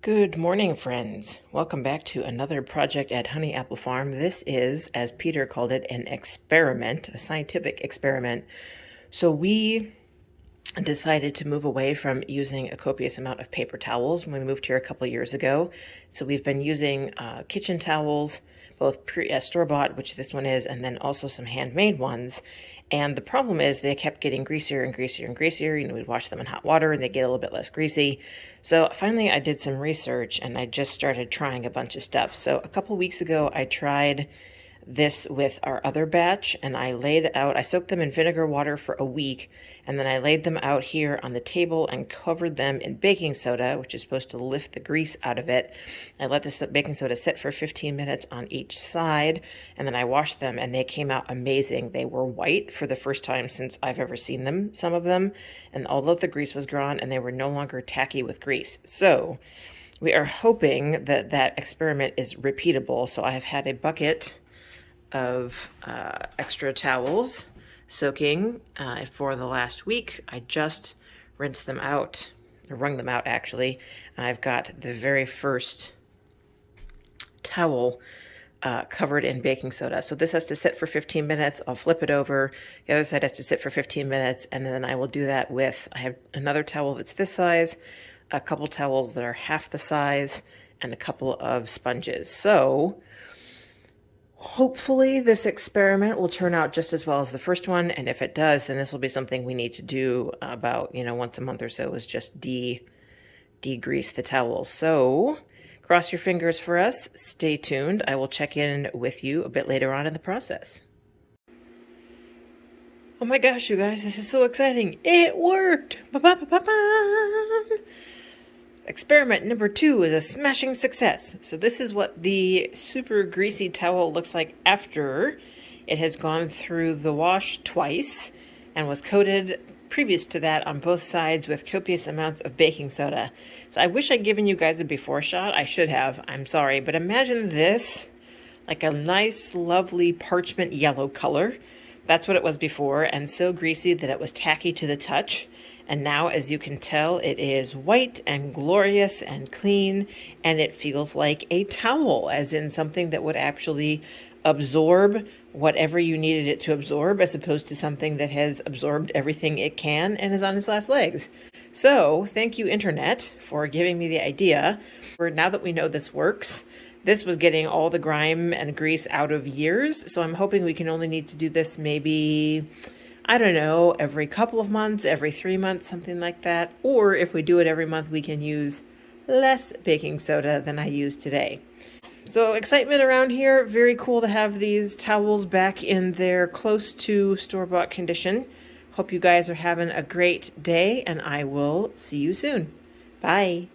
Good morning, friends. Welcome back to another project at Honey Apple Farm. This is, as Peter called it, an experiment, a scientific experiment. So we decided to move away from using a copious amount of paper towels when we moved here a couple of years ago. So we've been using kitchen towels, both store-bought, which this one is, and then also some handmade ones. And the problem is they kept getting greasier and greasier and greasier. You know, we'd wash them in hot water and they get a little bit less greasy. So finally I did some research and I just started trying a bunch of stuff. So a couple weeks ago I tried this with our other batch, and I soaked them in vinegar water for a week, and then I laid them out here on the table and covered them in baking soda, which is supposed to lift the grease out of it. I let this baking soda sit for 15 minutes on each side, and then I washed them, and they came out amazing. They were white for the first time since I've ever seen them, some of them, and although the grease was gone, and they were no longer tacky with grease. So we are hoping that that experiment is repeatable. So I have had a bucket of extra towels soaking for the last week. I just rinsed them out, or wrung them out actually, and I've got the very first towel covered in baking soda. So this has to sit for 15 minutes. I'll flip it over. The other side has to sit for 15 minutes, and then I will do that with, I have another towel that's this size, a couple towels that are half the size, and a couple of sponges. So hopefully this experiment will turn out just as well as the first one, and if it does, then this will be something we need to do about, once a month or so, is just degrease the towels. So cross your fingers for us. Stay tuned. I will check in with you a bit later on in the process. Oh my gosh, you guys, this is so exciting. It worked! Ba-ba-ba-ba-ba! Experiment number 2 is a smashing success. So this is what the super greasy towel looks like after it has gone through the wash twice and was coated previous to that on both sides with copious amounts of baking soda. So I wish I'd given you guys a before shot. I should have. I'm sorry. But imagine this, like a nice, lovely parchment yellow color. That's what it was before, and so greasy that it was tacky to the touch. And now, as you can tell, it is white and glorious and clean, and it feels like a towel, as in something that would actually absorb whatever you needed it to absorb, as opposed to something that has absorbed everything it can and is on its last legs. So, thank you, Internet, for giving me the idea. Now that we know this works, this was getting all the grime and grease out of years, so I'm hoping we can only need to do this maybe, I don't know, every couple of months, every 3 months, something like that. Or if we do it every month, we can use less baking soda than I use today. So excitement around here. Very cool to have these towels back in their close to store-bought condition. Hope you guys are having a great day, and I will see you soon. Bye.